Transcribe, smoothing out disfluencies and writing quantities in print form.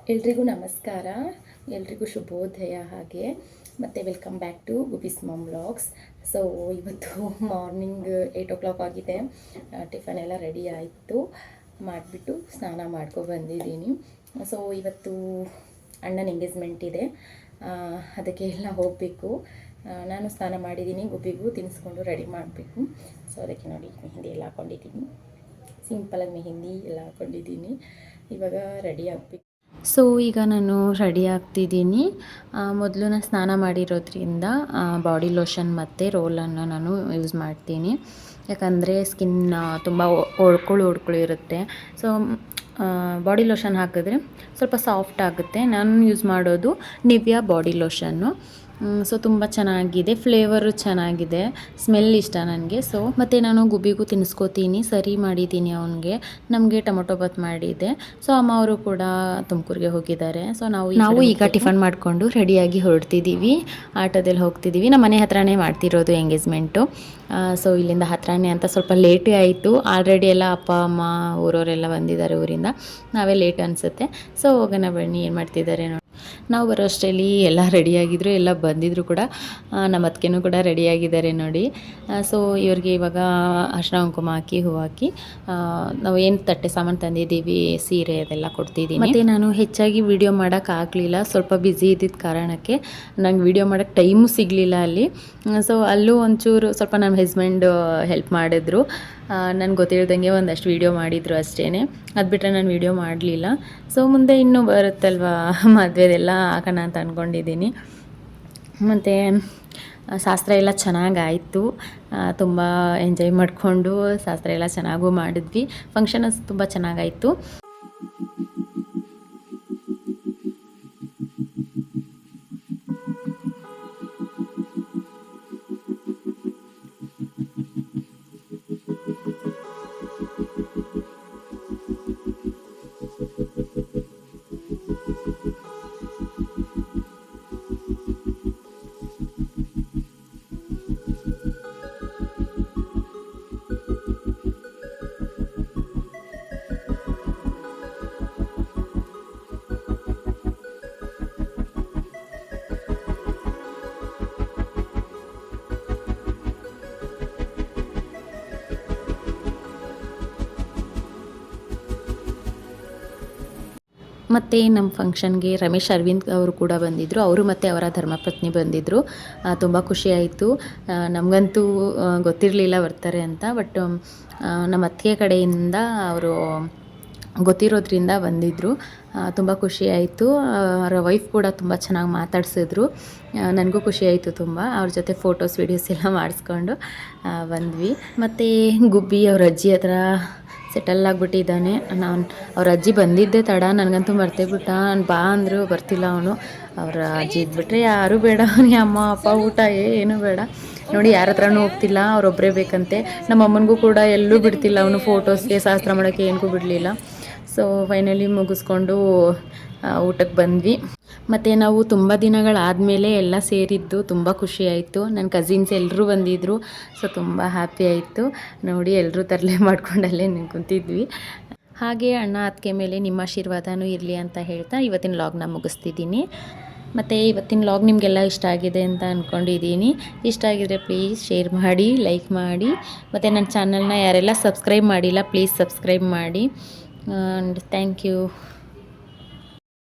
ಎಲ್ರಿಗೂ ನಮಸ್ಕಾರ, ಎಲ್ರಿಗೂ ಶುಭೋದಯ. ಹಾಗೆ ಮತ್ತು welcome back to Gubi's mom vlogs. So ಇವತ್ತು ಮಾರ್ನಿಂಗ್ 8 o'clock ಆಗಿದೆ. ಟಿಫನ್ ಎಲ್ಲ ರೆಡಿ ಆಯಿತು, ಮಾಡಿಬಿಟ್ಟು ಸ್ನಾನ ಬಂದಿದ್ದೀನಿ. ಸೊ ಇವತ್ತು ಅಣ್ಣನ ಎಂಗೇಜ್ಮೆಂಟ್ ಇದೆ, ಅದಕ್ಕೆ ಎಲ್ಲ ಹೋಗಬೇಕು. ನಾನು ಸ್ನಾನ ಮಾಡಿದ್ದೀನಿ, ಗುಬ್ಬಿಗೂ ತಿನ್ನಿಸ್ಕೊಂಡು ರೆಡಿ ಮಾಡಬೇಕು. ಸೊ ಅದಕ್ಕೆ ನೋಡಿ ಮೆಹಂದಿ ಎಲ್ಲ ಹಾಕ್ಕೊಂಡಿದ್ದೀನಿ, ಸಿಂಪಲಾಗಿ ಮೆಹಂದಿ ಎಲ್ಲ ಹಾಕ್ಕೊಂಡಿದ್ದೀನಿ. ಇವಾಗ ರೆಡಿ ಆಗಬೇಕು. ಸೊ ಈಗ ನಾನು ರೆಡಿ ಆಗ್ತಿದ್ದೀನಿ. ಮೊದಲು ನಾನು ಸ್ನಾನ ಮಾಡಿರೋದ್ರಿಂದ ಬಾಡಿ ಲೋಷನ್ ಮತ್ತು ರೋಲನ್ನು ನಾನು ಯೂಸ್ ಮಾಡ್ತೀನಿ. ಯಾಕಂದರೆ ಸ್ಕಿನ್ ತುಂಬ ಒಡ್ಕೊಳ್ಳು ಇರುತ್ತೆ. ಸೊ ಬಾಡಿ ಲೋಷನ್ ಹಾಕಿದ್ರೆ ಸ್ವಲ್ಪ ಸಾಫ್ಟ್ ಆಗುತ್ತೆ. ನಾನು ಯೂಸ್ ಮಾಡೋದು ನಿವಿಯಾ ಬಾಡಿ ಲೋಷನ್ನು. ಸೊ ತುಂಬ ಚೆನ್ನಾಗಿದೆ, ಫ್ಲೇವರು ಚೆನ್ನಾಗಿದೆ, ಸ್ಮೆಲ್ ಇಷ್ಟ ನನಗೆ. ಸೊ ಮತ್ತು ನಾನು ಗುಬ್ಬಿಗೂ ತಿನ್ನಿಸ್ಕೋತೀನಿ, ಸರಿ ಮಾಡಿದ್ದೀನಿ ಅವನಿಗೆ. ನಮಗೆ ಟೊಮೊಟೊ ಬಾತ್ ಮಾಡಿದ್ದೆ. ಸೊ ಅಮ್ಮ ಅವರು ಕೂಡ ತುಮಕೂರಿಗೆ ಹೋಗಿದ್ದಾರೆ. ಸೊ ನಾವು ಈಗ ಟಿಫನ್ ಮಾಡಿಕೊಂಡು ರೆಡಿಯಾಗಿ ಹೊರಡ್ತಿದ್ದೀವಿ, ಆಟೋದಲ್ಲಿ ಹೋಗ್ತಿದ್ದೀವಿ. ನಮ್ಮ ಮನೆ ಹತ್ರನೇ ಮಾಡ್ತಿರೋದು ಎಂಗೇಜ್ಮೆಂಟು. ಸೊ ಇಲ್ಲಿಂದ ಹತ್ರನೇ ಅಂತ ಸ್ವಲ್ಪ ಲೇಟೇ ಆಯಿತು. ಆಲ್ರೆಡಿ ಎಲ್ಲ ಅಪ್ಪ ಅಮ್ಮ ಊರವರೆಲ್ಲ ಬಂದಿದ್ದಾರೆ ಊರಿಂದ, ನಾವೇ ಲೇಟ್ ಅನಿಸುತ್ತೆ. ಸೊ ಹೋಗೋಣ ಬನ್ನಿ, ಏನು ಮಾಡ್ತಿದ್ದಾರೆ ನೋಡಿ. ನಾವು ಬರೋ ಅಷ್ಟರಲ್ಲಿ ಎಲ್ಲ ರೆಡಿಯಾಗಿದ್ದರು, ಎಲ್ಲ ಬಂದಿದ್ದರು ಕೂಡ. ನಮ್ಮ ಅತ್ತಿಗೆನೂ ಕೂಡ ರೆಡಿಯಾಗಿದ್ದಾರೆ ನೋಡಿ. ಸೊ ಇವ್ರಿಗೆ ಇವಾಗ ಅರಿಶಿನ ಕುಂಕುಮ ಹಾಕಿ ಹೂ ಹಾಕಿ ನಾವು ಏನು ತಟ್ಟೆ ಸಾಮಾನು ತಂದಿದ್ದೀವಿ, ಸೀರೆ ಅದೆಲ್ಲ ಕೊಡ್ತಿದ್ದೀನಿ. ಮತ್ತು ನಾನು ಹೆಚ್ಚಾಗಿ ವೀಡಿಯೋ ಮಾಡೋಕ್ಕಾಗಲಿಲ್ಲ, ಸ್ವಲ್ಪ ಬ್ಯುಸಿ ಇದ್ದಿದ್ದ ಕಾರಣಕ್ಕೆ ನಂಗೆ ವೀಡಿಯೋ ಮಾಡೋಕ್ಕೆ ಟೈಮು ಸಿಗಲಿಲ್ಲ ಅಲ್ಲಿ. ಸೊ ಅಲ್ಲೂ ಒಂಚೂರು ಸ್ವಲ್ಪ ನಮ್ಮ ಹಸ್ಬೆಂಡ್ ಹೆಲ್ಪ್ ಮಾಡಿದ್ರು. ನನಗೆ ಗೊತ್ತಿರೋದಂಗೆ ಒಂದಷ್ಟು ವೀಡಿಯೋ ಮಾಡಿದರು ಅಷ್ಟೇ, ಅದು ಬಿಟ್ಟರೆ ನಾನು ವೀಡಿಯೋ ಮಾಡಲಿಲ್ಲ. ಸೊ ಮುಂದೆ ಇನ್ನೂ ಬರುತ್ತಲ್ವ ಮದುವೆದೆಲ್ಲ ಹಾಕೋಣ ಅಂತ ಅಂದ್ಕೊಂಡಿದ್ದೀನಿ. ಮತ್ತು ಶಾಸ್ತ್ರ ಎಲ್ಲ ಚೆನ್ನಾಗಾಯಿತು, ತುಂಬ ಎಂಜಾಯ್ ಮಾಡಿಕೊಂಡು ಶಾಸ್ತ್ರ ಎಲ್ಲ ಚೆನ್ನಾಗೂ ಮಾಡಿದ್ವಿ. ಫಂಕ್ಷನ್ ತುಂಬ ಚೆನ್ನಾಗಾಯಿತು. ಮತ್ತು ನಮ್ಮ ಫಂಕ್ಷನ್ಗೆ ರಮೇಶ್ ಅರವಿಂದ್ ಅವರು ಕೂಡ ಬಂದಿದ್ದರು. ಅವರು ಮತ್ತು ಅವರ ಧರ್ಮಪತ್ನಿ ಬಂದಿದ್ದರು. ತುಂಬ ಖುಷಿಯಾಯಿತು. ನಮಗಂತೂ ಗೊತ್ತಿರಲಿಲ್ಲ ಬರ್ತಾರೆ ಅಂತ. ಬಟ್ ನಮ್ಮ ಅತ್ತಿಗೆ ಕಡೆಯಿಂದ ಅವರು ಗೊತ್ತಿರೋದ್ರಿಂದ ಬಂದಿದ್ದರು. ತುಂಬ ಖುಷಿಯಾಯಿತು. ಅವರ ವೈಫ್ ಕೂಡ ತುಂಬ ಚೆನ್ನಾಗಿ ಮಾತಾಡಿಸಿದ್ರು. ನನಗೂ ಖುಷಿಯಾಯಿತು ತುಂಬ. ಅವ್ರ ಜೊತೆ ಫೋಟೋಸ್ ವೀಡಿಯೋಸ್ ಎಲ್ಲ ಮಾಡಿಸ್ಕೊಂಡು ಬಂದ್ವಿ. ಮತ್ತು ಗುಬ್ಬಿ ಅವ್ರ ಅಜ್ಜಿ ಹತ್ರ ಸೆಟಲ್ ಆಗಿಬಿಟ್ಟಿದ್ದಾನೆ. ನಾನು ಅವ್ರ ಅಜ್ಜಿ ಬಂದಿದ್ದೆ ತಡ, ನನಗಂತೂ ಮರ್ತೇ ಬಿಟ್ಟ. ನಾನು ಬಾ ಅಂದರು ಬರ್ತಿಲ್ಲ ಅವನು. ಅವರ ಅಜ್ಜಿ ಇದ್ಬಿಟ್ರೆ ಯಾರೂ ಬೇಡ ಅವನಿಗೆ, ಅಮ್ಮ ಅಪ್ಪ ಊಟ ಏನೂ ಬೇಡ ನೋಡಿ. ಯಾರ ಹತ್ರನೂ ಹೋಗ್ತಿಲ್ಲ, ಅವರೊಬ್ಬರೇ ಬೇಕಂತೆ. ನಮ್ಮ ಅಮ್ಮನಿಗೂ ಕೂಡ ಎಲ್ಲೂ ಬಿಡ್ತಿಲ್ಲ ಅವನು, ಫೋಟೋಸ್ಗೆ ಶಾಸ್ತ್ರ ಮಾಡೋಕ್ಕೆ ಏನಕ್ಕೂ ಬಿಡಲಿಲ್ಲ. ಸೊ ಫೈನಲಿ ಮುಗಿಸ್ಕೊಂಡು ಊಟಕ್ಕೆ ಬಂದ್ವಿ. ಮತ್ತು ನಾವು ತುಂಬ ದಿನಗಳಾದಮೇಲೆ ಎಲ್ಲ ಸೇರಿದ್ದು ತುಂಬ ಖುಷಿಯಾಯಿತು. ನನ್ನ ಕಸಿನ್ಸ್ ಎಲ್ಲರೂ ಬಂದಿದ್ದರು. ಸೊ ತುಂಬ ಹ್ಯಾಪಿ ಆಯಿತು ನೋಡಿ. ಎಲ್ಲರೂ ತರಲೆ ಮಾಡ್ಕೊಂಡಲ್ಲೇ ಕುಂತಿದ್ವಿ. ಹಾಗೆ ಅಣ್ಣ ಅತ್ತಿಗೆ ಮೇಲೆ ನಿಮ್ಮ ಆಶೀರ್ವಾದನೂ ಇರಲಿ ಅಂತ ಹೇಳ್ತಾ ಇವತ್ತಿನ ವ್ಲಾಗ್ನ ಮುಗಿಸ್ತಿದ್ದೀನಿ. ಮತ್ತು ಇವತ್ತಿನ ವ್ಲಾಗ್ ನಿಮಗೆಲ್ಲ ಇಷ್ಟ ಆಗಿದೆ ಅಂತ ಅಂದ್ಕೊಂಡಿದ್ದೀನಿ. ಇಷ್ಟ ಆಗಿದರೆ ಪ್ಲೀಸ್ ಶೇರ್ ಮಾಡಿ, ಲೈಕ್ ಮಾಡಿ. ಮತ್ತು ನನ್ನ ಚಾನಲ್ನ ಯಾರೆಲ್ಲ ಸಬ್ಸ್ಕ್ರೈಬ್ ಮಾಡಿಲ್ಲ ಪ್ಲೀಸ್ ಸಬ್ಸ್ಕ್ರೈಬ್ ಮಾಡಿ. And thank you.